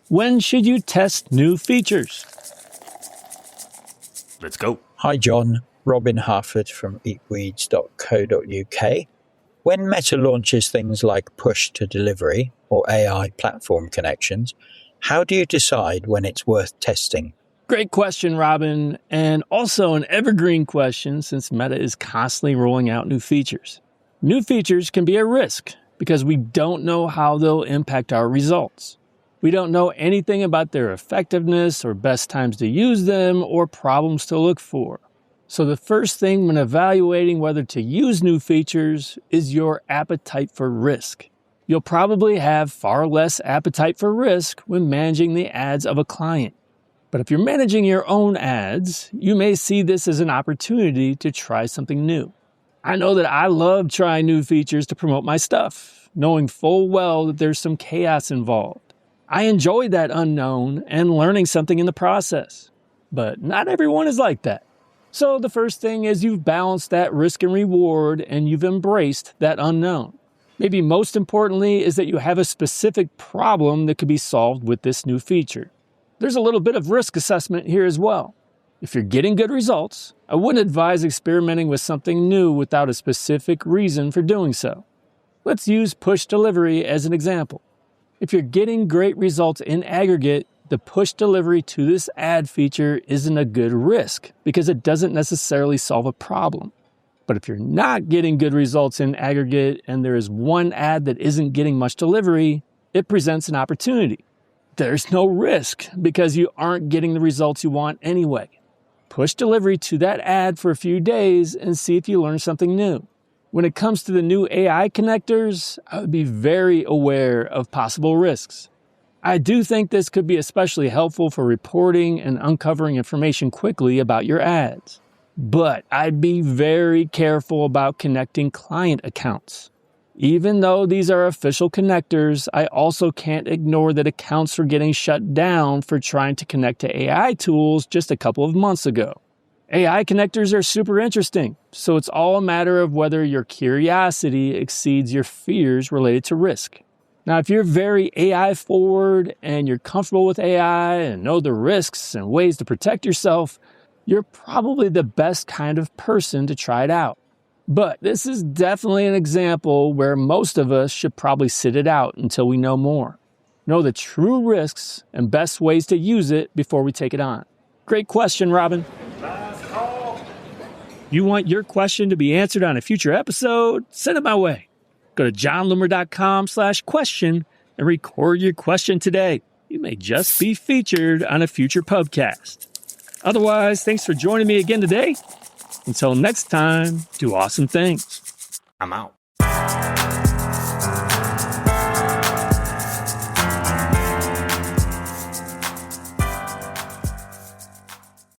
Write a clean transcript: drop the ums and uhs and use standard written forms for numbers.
When should you test new features? Let's go. Hi John, Robin Harford from eatweeds.co.uk. When Meta launches things like push to delivery or AI platform connections, how do you decide when it's worth testing? Great question, Robin, and also an evergreen question since Meta is constantly rolling out new features. New features can be a risk because we don't know how they'll impact our results. We don't know anything about their effectiveness or best times to use them or problems to look for. So the first thing when evaluating whether to use new features is your appetite for risk. You'll probably have far less appetite for risk when managing the ads of a client. But if you're managing your own ads, you may see this as an opportunity to try something new. I know that I love trying new features to promote my stuff, knowing full well that there's some chaos involved. I enjoy that unknown and learning something in the process. But not everyone is like that. So the first thing is you've balanced that risk and reward and you've embraced that unknown. Maybe most importantly is that you have a specific problem that could be solved with this new feature. There's a little bit of risk assessment here as well. If you're getting good results, I wouldn't advise experimenting with something new without a specific reason for doing so. Let's use push delivery as an example. If you're getting great results in aggregate, the push delivery to this ad feature isn't a good risk because it doesn't necessarily solve a problem. But if you're not getting good results in aggregate and there is one ad that isn't getting much delivery, it presents an opportunity. There's no risk because you aren't getting the results you want anyway. Push delivery to that ad for a few days and see if you learn something new. When it comes to the new AI connectors, I would be very aware of possible risks. I do think this could be especially helpful for reporting and uncovering information quickly about your ads. But I'd be very careful about connecting client accounts. Even though these are official connectors, I also can't ignore that accounts were getting shut down for trying to connect to AI tools just a couple of months ago. AI connectors are super interesting, so it's all a matter of whether your curiosity exceeds your fears related to risk. Now, if you're very AI forward and you're comfortable with AI and know the risks and ways to protect yourself, you're probably the best kind of person to try it out. But this is definitely an example where most of us should probably sit it out until we know more. Know the true risks and best ways to use it before we take it on. Great question, Robin. You want your question to be answered on a future episode? Send it my way. Go to johnloomer.com/question and record your question today. You may just be featured on a future podcast. Otherwise, thanks for joining me again today. Until next time, do awesome things. I'm out.